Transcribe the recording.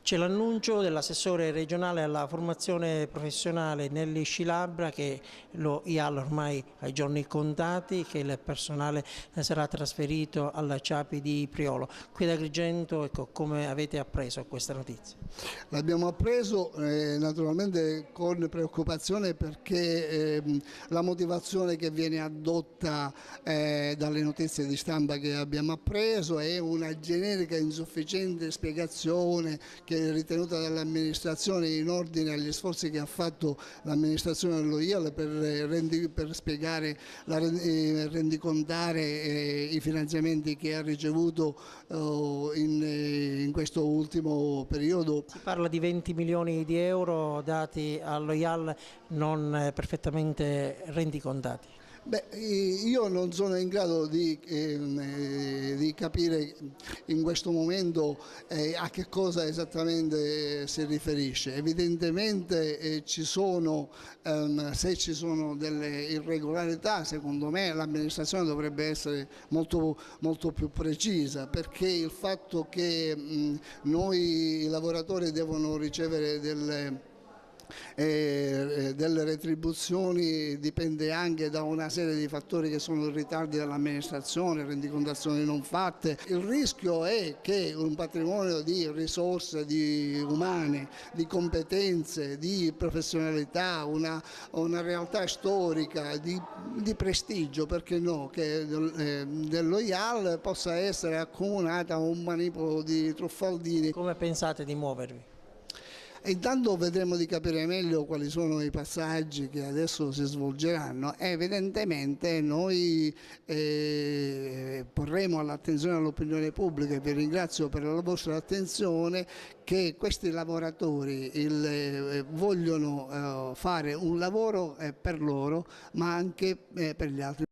C'è l'annuncio dell'assessore regionale alla formazione professionale Nelly Scilabra che lo IAL ormai ha i giorni contati, che il personale sarà trasferito alla CIAPI di Priolo. Qui ad Agrigento, ecco, come avete appreso questa notizia? L'abbiamo appreso naturalmente con preoccupazione perché la motivazione che viene addotta dalle notizie di stampa che abbiamo appreso è una generica insufficiente spiegazione che è ritenuta dall'amministrazione in ordine agli sforzi che ha fatto l'amministrazione dello IAL per spiegare, rendicontare i finanziamenti che ha ricevuto in questo ultimo periodo. Si parla di 20 milioni di euro dati allo IAL non perfettamente rendicontati. Beh, io non sono in grado di capire in questo momento a che cosa esattamente si riferisce. Evidentemente se ci sono delle irregolarità, secondo me l'amministrazione dovrebbe essere molto più precisa, perché il fatto che noi i lavoratori devono ricevere delle retribuzioni dipende anche da una serie di fattori che sono i ritardi dell'amministrazione, rendicontazioni non fatte. Il rischio è che un patrimonio di risorse umane, di competenze, di professionalità, una realtà storica, di prestigio, perché no, che dello IAL possa essere accomunata a un manipolo di truffaldini. Come pensate di muovervi? Intanto vedremo di capire meglio quali sono i passaggi che adesso si svolgeranno. Evidentemente noi porremo all'attenzione dell'opinione pubblica, e vi ringrazio per la vostra attenzione, che questi lavoratori vogliono fare un lavoro per loro ma anche per gli altri.